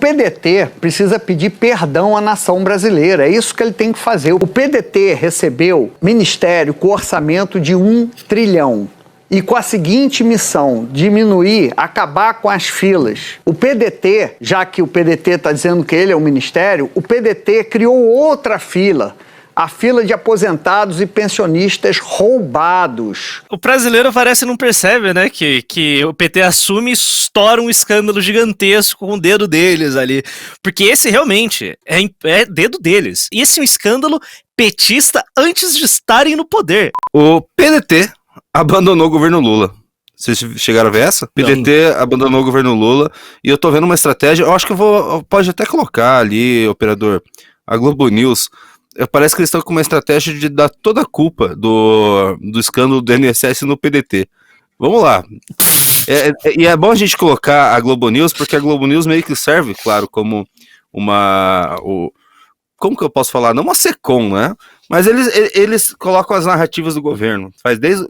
PDT precisa pedir perdão à nação brasileira, é isso que ele tem que fazer. O PDT recebeu ministério com orçamento de 1 trilhão e com a seguinte missão: diminuir, acabar com as filas. O PDT, já que o PDT está dizendo que ele é o ministério, o PDT criou outra fila, a fila de aposentados e pensionistas roubados. O brasileiro parece não percebe, né, que o PT assume e estoura um escândalo gigantesco com o dedo deles ali. Porque esse realmente é dedo deles. E esse é um escândalo petista antes de estarem no poder. O PDT abandonou o governo Lula. Vocês chegaram a ver essa? PDT abandonou o governo Lula e eu tô vendo uma estratégia, eu acho que pode até colocar ali, operador, a Globo News. Parece que eles estão com uma estratégia de dar toda a culpa do escândalo do INSS no PDT. Vamos lá. E é bom a gente colocar a Globo News, porque a Globo News meio que serve, claro, como como que eu posso falar? Não uma SECOM, né? Mas eles colocam as narrativas do governo.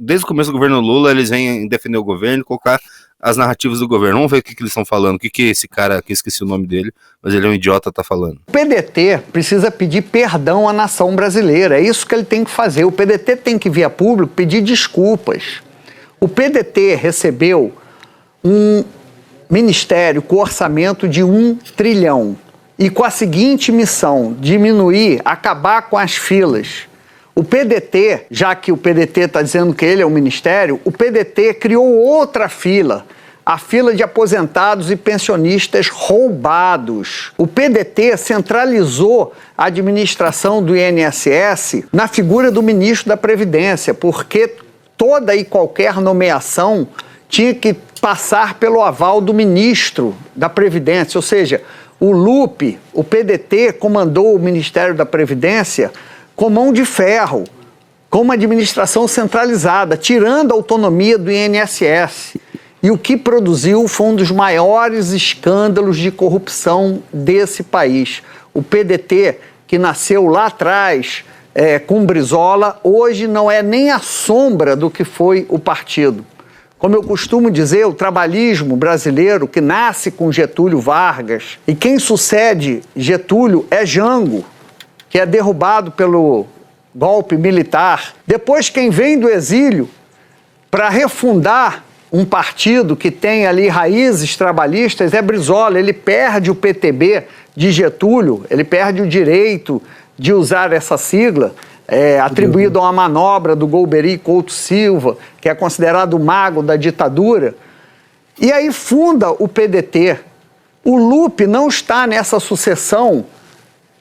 Desde o começo do governo Lula, eles vêm defender o governo e colocar as narrativas do governo. Vamos ver o que eles estão falando. O que esse cara, que eu esqueci o nome dele, mas ele é um idiota, tá falando. O PDT precisa pedir perdão à nação brasileira. É isso que ele tem que fazer. O PDT tem que vir a público pedir desculpas. O PDT recebeu um ministério com orçamento de 1 trilhão e com a seguinte missão: diminuir, acabar com as filas. O PDT, já que o PDT está dizendo que ele é o ministério, o PDT criou outra fila, a fila de aposentados e pensionistas roubados. O PDT centralizou a administração do INSS na figura do ministro da Previdência, porque toda e qualquer nomeação tinha que passar pelo aval do ministro da Previdência, ou seja, o Lupe, o PDT, comandou o Ministério da Previdência com mão de ferro, com uma administração centralizada, tirando a autonomia do INSS. E o que produziu foi um dos maiores escândalos de corrupção desse país. O PDT, que nasceu lá atrás com Brizola, hoje não é nem a sombra do que foi o partido. Como eu costumo dizer, o trabalhismo brasileiro, que nasce com Getúlio Vargas, e quem sucede Getúlio é Jango, que é derrubado pelo golpe militar. Depois, quem vem do exílio para refundar um partido que tem ali raízes trabalhistas é Brizola. Ele perde o PTB de Getúlio, ele perde o direito de usar essa sigla, atribuído a uma manobra do Golbery Couto Silva, que é considerado o mago da ditadura, e aí funda o PDT. O Lupe não está nessa sucessão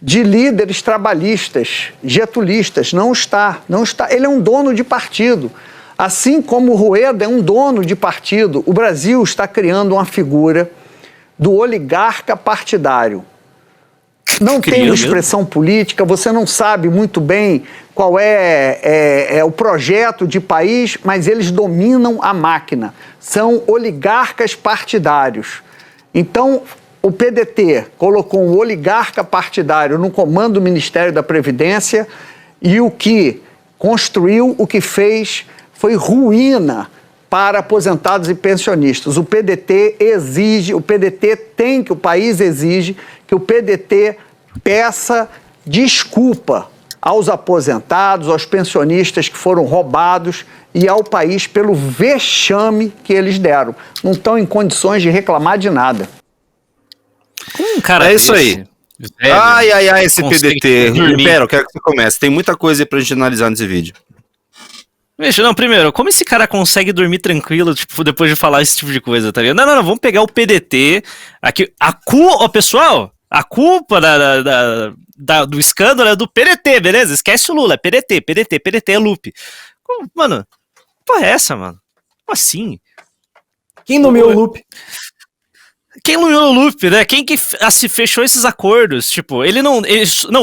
de líderes trabalhistas, getulistas, não está. Ele é um dono de partido. Assim como o Rueda é um dono de partido, o Brasil está criando uma figura do oligarca partidário. Não tem expressão política, você não sabe muito bem qual é o projeto de país, mas eles dominam a máquina. São oligarcas partidários. Então, o PDT colocou um oligarca partidário no comando do Ministério da Previdência e o que construiu, o que fez, foi ruína para aposentados e pensionistas. O PDT exige, o país exige que o PDT peça desculpa aos aposentados, aos pensionistas que foram roubados e ao país pelo vexame que eles deram. Não estão em condições de reclamar de nada. Cara, é isso aí. Ai, esse PDT. Pera, eu quero que você comece. Tem muita coisa aí pra gente analisar nesse vídeo. Veja, não, primeiro, como esse cara consegue dormir tranquilo, tipo, depois de falar esse tipo de coisa, tá ligado? Não, vamos pegar o PDT, aqui, pessoal, a culpa do escândalo é do PDT, beleza? Esquece o Lula, é PDT é Lupe. Mano, porra é essa, mano? Como assim? Quem nomeou o Lupe? Quem nomeou o Lupe, né? Quem que se fechou esses acordos? Tipo,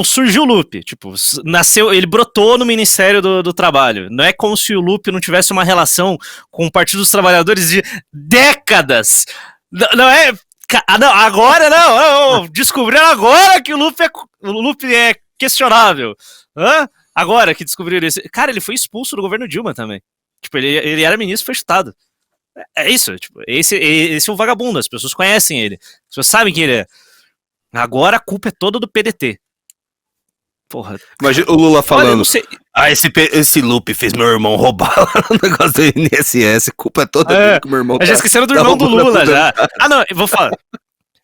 surgiu o Lupe. Tipo, nasceu, ele brotou no Ministério do Trabalho. Não é como se o Lupe não tivesse uma relação com o Partido dos Trabalhadores de décadas. Não é. Não, agora não. Descobriram agora que o Lupe é questionável. Hã? Agora que descobriram isso. Cara, ele foi expulso do governo Dilma também. Tipo, ele era ministro, foi chutado. É isso, tipo, esse é um vagabundo, as pessoas conhecem ele, as pessoas sabem quem ele é. Agora a culpa é toda do PDT. Porra. Imagina o Lula falando, Olha, eu não sei. esse Lupe fez meu irmão roubar lá no negócio do INSS, culpa é toda dele que meu irmão Já esqueceram do irmão do Lula, já. Ah, não, eu vou falar.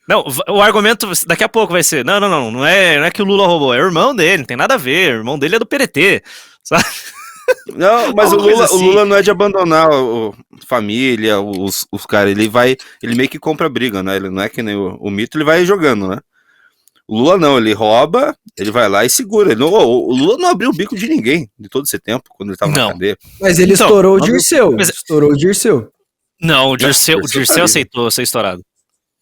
Não, o argumento daqui a pouco vai ser, não é que o Lula roubou, é o irmão dele, não tem nada a ver, o irmão dele é do PDT, sabe? Não, mas o Lula não é de abandonar família, os caras, ele meio que compra briga, né? Ele não é que nem o Mito, ele vai jogando, né? O Lula não, ele rouba, ele vai lá e segura. O Lula não abriu o bico de ninguém de todo esse tempo, quando ele tava na cadeia. Mas ele Então, estourou o Dirceu. mas- Estourou o Dirceu. Não, o Dirceu tá aceitou ser estourado.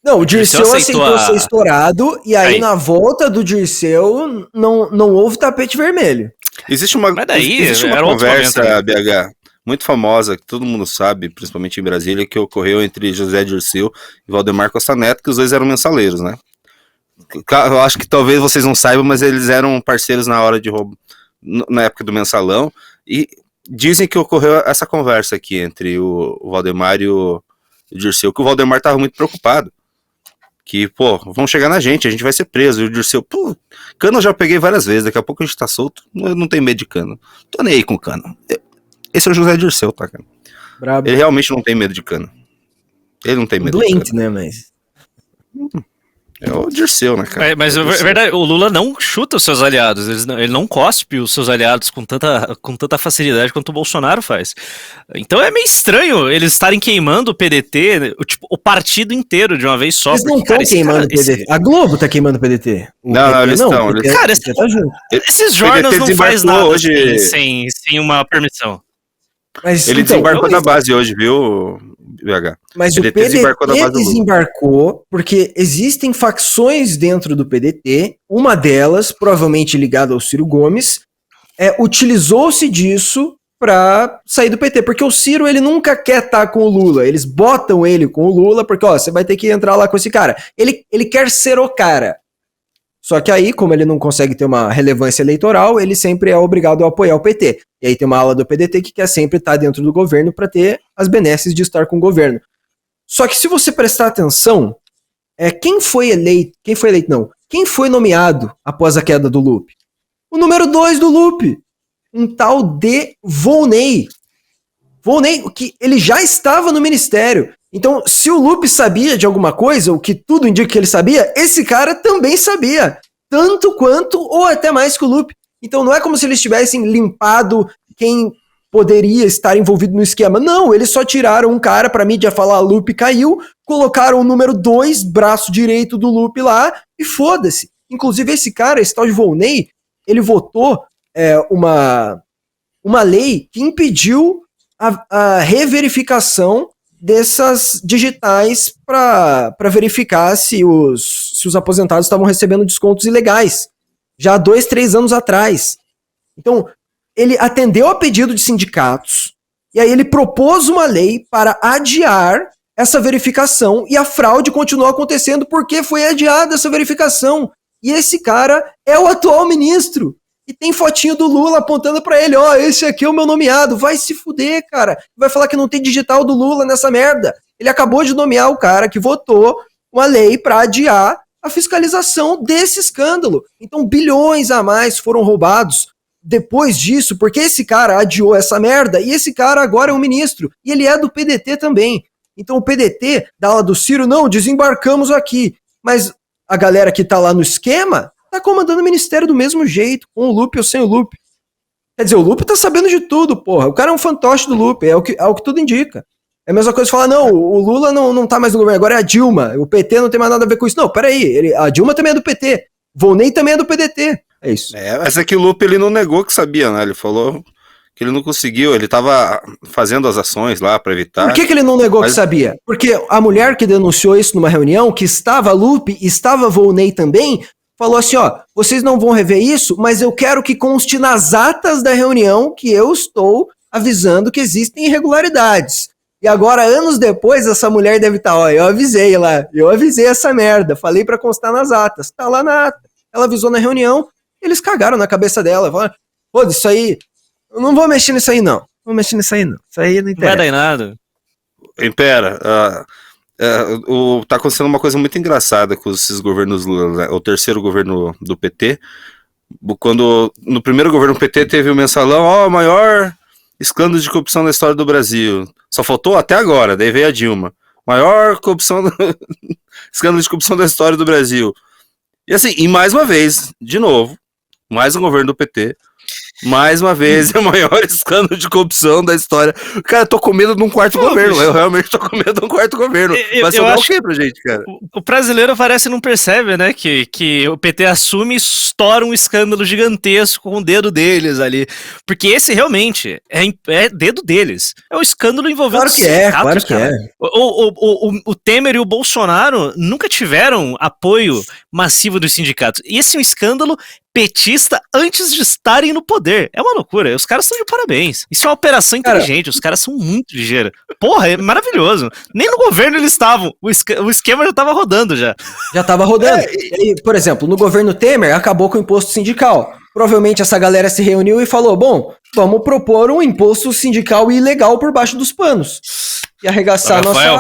Não, o Dirceu aceitou a- ser estourado, e aí Aí. na volta do Dirceu não houve tapete vermelho. Existe uma era outro conversa, momento, né? BH, muito famosa, que todo mundo sabe, principalmente em Brasília, que ocorreu entre José Dirceu e Valdemar Costa Neto, que os dois eram mensaleiros, né? Eu acho que talvez vocês não saibam, mas eles eram parceiros na hora de roubo, na época do mensalão, e dizem que ocorreu essa conversa aqui entre o Valdemar e o Dirceu, que o Valdemar estava muito preocupado. Que, pô, vão chegar na gente, a gente vai ser preso. E o Dirceu, pô, cano eu já peguei várias vezes, daqui a pouco a gente tá solto, eu não tenho medo de cano. Tô nem aí com cano. Esse é o José Dirceu, tá, cara? Brabo. Ele realmente não tem medo de cano. Ele não tem medo de Doente, cano. né, mas... É o Dirceu, né, cara? Mas é é verdade, o Lula não chuta os seus aliados, ele não cospe os seus aliados com tanta facilidade quanto o Bolsonaro faz. Então é meio estranho eles estarem queimando o PDT, o partido inteiro de uma vez só. Eles não porque, estão cara, queimando o PDT. A Globo tá queimando o PDT. Não, eles estão. Cara, tá junto. esses jornais não faz nada hoje... sem uma permissão. Mas, Ele então, desembarcou da base hoje, viu, BH? Mas PDT o PDT desembarcou da base do Lula. desembarcou porque existem facções dentro do PDT, uma delas, provavelmente ligada ao Ciro Gomes, utilizou-se disso para sair do PT, porque o Ciro ele nunca quer estar com o Lula, eles botam ele com o Lula, porque ó, você vai ter que entrar lá com esse cara. Ele quer ser o cara. Só que aí, como ele não consegue ter uma relevância eleitoral, ele sempre é obrigado a apoiar o PT. E aí tem uma ala do PDT que quer sempre estar dentro do governo para ter as benesses de estar com o governo. Só que se você prestar atenção, quem foi nomeado após a queda do Lupe? O número 2 do Lupe, um tal de Volney. Volney, que ele já estava no ministério. Então, se o Lupe sabia de alguma coisa, o que tudo indica que ele sabia, esse cara também sabia. Tanto quanto, ou até mais que o Lupe. Então, não é como se eles tivessem limpado quem poderia estar envolvido no esquema. Não, eles só tiraram um cara pra mídia falar Lupe caiu, colocaram o número 2, braço direito do Lupe lá, e foda-se. Inclusive, esse cara, esse tal de Volney, ele votou uma lei que impediu a reverificação dessas digitais para verificar se os aposentados estavam recebendo descontos ilegais, já há 2, 3 anos atrás. Então, ele atendeu a pedido de sindicatos, e aí ele propôs uma lei para adiar essa verificação, e a fraude continuou acontecendo porque foi adiada essa verificação. E esse cara é o atual ministro. E tem fotinho do Lula apontando pra ele, ó, esse aqui é o meu nomeado. Vai se fuder, cara. Vai falar que não tem digital do Lula nessa merda. Ele acabou de nomear o cara que votou uma lei pra adiar a fiscalização desse escândalo. Então bilhões a mais foram roubados depois disso, porque esse cara adiou essa merda e esse cara agora é um ministro. E ele é do PDT também. Então o PDT, da ala do Ciro, não, desembarcamos aqui. Mas a galera que tá lá no esquema tá comandando o ministério do mesmo jeito, com o Lupe ou sem o Lupe. Quer dizer, o Lupe tá sabendo de tudo, porra. O cara é um fantoche do Lupe, é o que tudo indica. É a mesma coisa que falar, não, o Lula não tá mais no governo, agora é a Dilma, o PT não tem mais nada a ver com isso. Não, peraí, a Dilma também é do PT, Volney também é do PDT. É isso. Mas é que o Lupe, ele não negou que sabia, né? Ele falou que ele não conseguiu, ele tava fazendo as ações lá pra evitar. Por que ele não negou que sabia? Porque a mulher que denunciou isso numa reunião, que estava Lupe, estava Volney também, falou assim, ó, vocês não vão rever isso, mas eu quero que conste nas atas da reunião que eu estou avisando que existem irregularidades. E agora, anos depois, essa mulher deve estar, ó, eu avisei essa merda, falei pra constar nas atas, tá lá na ata. Ela avisou na reunião, eles cagaram na cabeça dela, falaram, pô, isso aí, eu não vou mexer nisso aí não, isso aí não Não vai dar em nada. Impera, Tá acontecendo uma coisa muito engraçada com esses governos Lula, né? O terceiro governo do PT, quando no primeiro governo PT teve o mensalão, maior escândalo de corrupção da história do Brasil. Só faltou até agora, daí veio a Dilma. Maior escândalo de corrupção da história do Brasil. E assim, e mais uma vez, de novo, mais um governo do PT, mais uma vez, é o maior escândalo de corrupção da história. Cara, eu tô com medo de um quarto governo. Bicho. Eu realmente tô com medo de um quarto governo. Vai sobrar o quê pra gente, cara? O brasileiro parece não percebe, né? Que o PT assume e estoura um escândalo gigantesco com o dedo deles ali. Porque esse realmente é dedo deles. É um escândalo envolvendo claro que é, claro que cara. O Temer e o Bolsonaro nunca tiveram apoio massivo dos sindicatos. E esse é um escândalo petista antes de estarem no poder. É uma loucura. Os caras estão de parabéns. Isso é uma operação inteligente. Os caras são muito ligeiros. Porra, é maravilhoso. Nem no governo eles estavam. O esquema já estava rodando já. Já estava rodando. E, por exemplo, no governo Temer acabou com o imposto sindical. Provavelmente essa galera se reuniu e falou, bom, vamos propor um imposto sindical ilegal por baixo dos panos. E arregaçar Rafael,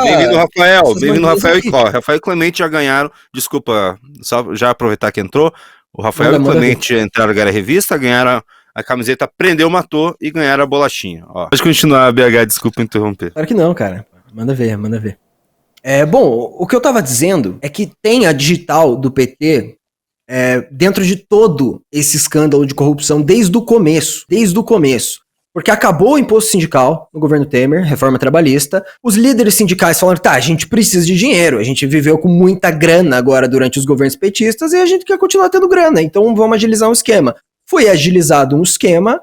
bem-vindo, Rafael e Có. Rafael e Clemente já ganharam. Desculpa, só já aproveitar que entrou. O Rafael e o Clemente entraram na revista, ganharam a camiseta Prendeu, Matou e ganharam a bolachinha. Ó. Pode continuar, BH, desculpa interromper. Claro que não, cara. Manda ver, manda ver. Bom, o que eu tava dizendo é que tem a digital do PT dentro de todo esse escândalo de corrupção desde o começo. Porque acabou o imposto sindical no governo Temer, reforma trabalhista. Os líderes sindicais falaram, a gente precisa de dinheiro, a gente viveu com muita grana agora durante os governos petistas e a gente quer continuar tendo grana, então vamos agilizar um esquema. Foi agilizado um esquema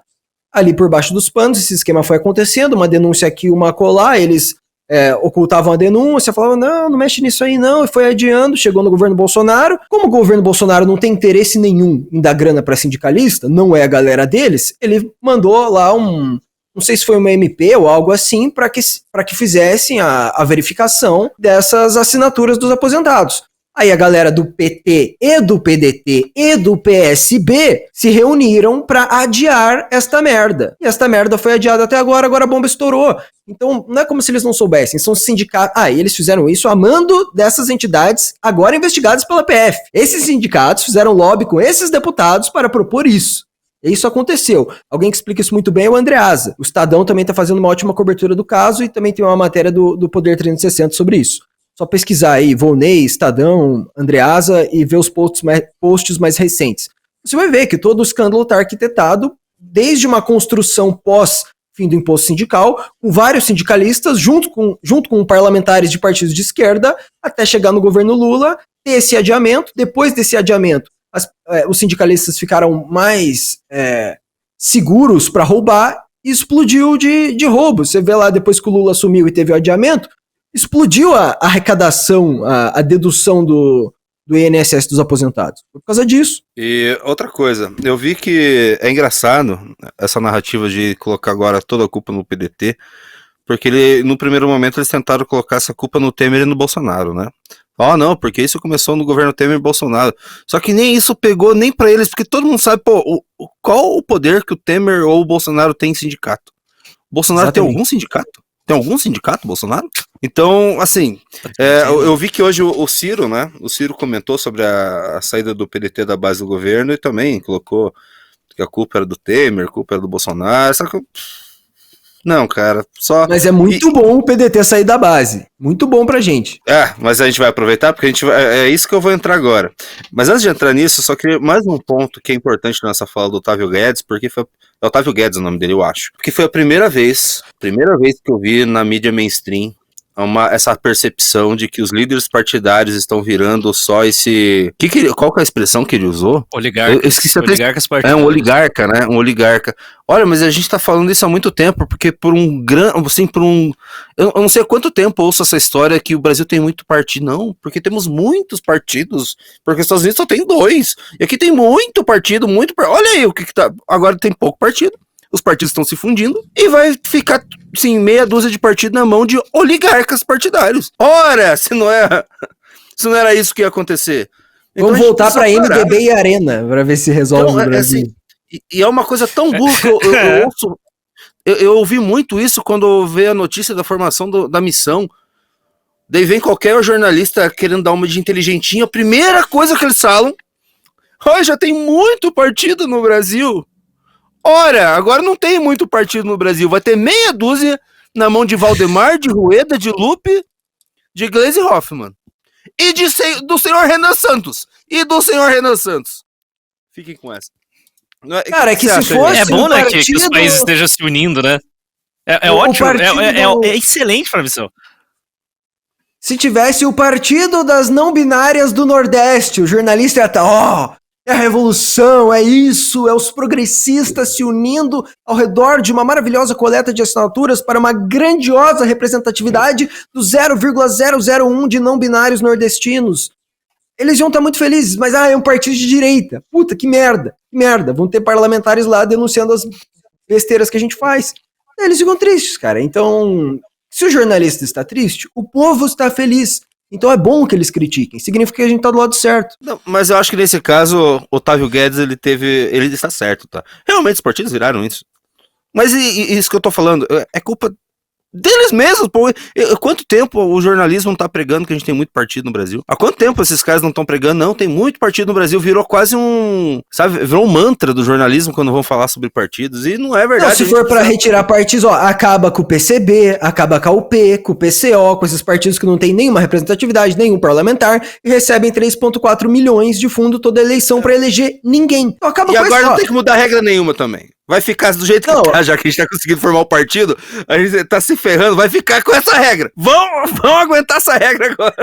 ali por baixo dos panos, esse esquema foi acontecendo, uma denúncia aqui, uma acolá, eles ocultavam a denúncia, falavam, não mexe nisso aí não, e foi adiando, chegou no governo Bolsonaro. Como o governo Bolsonaro não tem interesse nenhum em dar grana para sindicalista, não é a galera deles, ele mandou lá não sei se foi uma MP ou algo assim, para que fizessem a verificação dessas assinaturas dos aposentados. Aí a galera do PT e do PDT e do PSB se reuniram para adiar esta merda. E esta merda foi adiada até agora a bomba estourou. Então não é como se eles não soubessem, são sindicatos. E eles fizeram isso a mando dessas entidades agora investigadas pela PF. Esses sindicatos fizeram lobby com esses deputados para propor isso. E isso aconteceu. Alguém que explica isso muito bem é o Andreasa. O Estadão também está fazendo uma ótima cobertura do caso e também tem uma matéria do Poder 360 sobre isso. Só pesquisar aí, Volney, Estadão, Andreasa e ver os posts mais recentes. Você vai ver que todo o escândalo está arquitetado desde uma construção pós-fim do imposto sindical, com vários sindicalistas, junto com parlamentares de partidos de esquerda, até chegar no governo Lula, ter esse adiamento. Depois desse adiamento, os sindicalistas ficaram mais seguros para roubar e explodiu de roubo. Você vê lá, depois que o Lula assumiu e teve o adiamento, explodiu a arrecadação, a dedução do INSS dos aposentados. Por causa disso. E outra coisa, eu vi que é engraçado essa narrativa de colocar agora toda a culpa no PDT, porque no primeiro momento eles tentaram colocar essa culpa no Temer e no Bolsonaro, né? Não, porque isso começou no governo Temer e Bolsonaro. Só que nem isso pegou nem pra eles, porque todo mundo sabe, qual o poder que o Temer ou o Bolsonaro tem em sindicato? O Bolsonaro Exatamente. Tem algum sindicato? Tem algum sindicato, Bolsonaro? Então, assim, eu vi que hoje o Ciro, né? O Ciro comentou sobre a saída do PDT da base do governo e também colocou que a culpa era do Temer, a culpa era do Bolsonaro. Só que não, cara, só... Mas é muito bom o PDT sair da base. Muito bom pra gente. Mas a gente vai aproveitar, porque é isso que eu vou entrar agora. Mas antes de entrar nisso, eu só queria mais um ponto que é importante nessa fala do Otávio Guedes, porque foi... É Otávio Guedes o nome dele, eu acho. Porque foi a primeira vez que eu vi na mídia mainstream essa percepção de que os líderes partidários estão virando só esse... Qual que é a expressão que ele usou? Oligarca. Eu esqueci até... Oligarcas partidários. Um oligarca, né? Um oligarca. Olha, mas a gente tá falando isso há muito tempo, porque eu não sei há quanto tempo eu ouço essa história que o Brasil tem muito partido. Não, porque temos muitos partidos, porque os Estados Unidos só tem 2. E aqui tem muito partido, olha aí o que tá... Agora tem pouco partido. Os partidos estão se fundindo e vai ficar, assim, meia dúzia de partido na mão de oligarcas partidários. Ora, se não era isso que ia acontecer. Então vamos voltar para MDB e Arena para ver se resolve no Brasil. Assim, e é uma coisa tão burra que eu ouço. Eu ouvi muito isso quando eu vi a notícia da formação da missão. Daí vem qualquer jornalista querendo dar uma de inteligentinho, a primeira coisa que eles falam, já tem muito partido no Brasil. Ora, agora não tem muito partido no Brasil, vai ter meia dúzia na mão de Valdemar, de Rueda, de Lupe, de Gleisi Hoffmann. E do senhor Renan Santos. Fiquem com essa. Cara, que se fosse é bom, né, partido... que os países estejam se unindo, né? É O ótimo, partido- é excelente pra missão. Se tivesse o partido das não binárias do Nordeste, o jornalista ia estar, é a revolução, é isso, é os progressistas se unindo ao redor de uma maravilhosa coleta de assinaturas para uma grandiosa representatividade do 0,001 de não binários nordestinos. Eles iam estar muito felizes, mas é um partido de direita. Puta, que merda. Vão ter parlamentares lá denunciando as besteiras que a gente faz. Eles ficam tristes, cara. Então, se o jornalista está triste, o povo está feliz. Então é bom que eles critiquem. Significa que a gente tá do lado certo. Não, mas eu acho que nesse caso, Otávio Guedes, ele está certo, tá? Realmente os partidos viraram isso. Mas isso que eu tô falando, é culpa deles mesmos, pô. Quanto tempo o jornalismo não tá pregando que a gente tem muito partido no Brasil? Há quanto tempo esses caras não estão pregando? Não, tem muito partido no Brasil. Virou quase virou um mantra do jornalismo quando vão falar sobre partidos. E não é verdade. Não, se for pra retirar partidos, acaba com o PCB, acaba com a UP, com o PCO, com esses partidos que não tem nenhuma representatividade, nenhum parlamentar, e recebem 3,4 milhões de fundo toda eleição pra eleger ninguém. Então acaba E com agora isso, não tem que mudar regra nenhuma também. Vai ficar do jeito que tá, já que a gente tá conseguindo formar o partido, a gente tá se ferrando, vai ficar com essa regra. Vamos aguentar essa regra agora.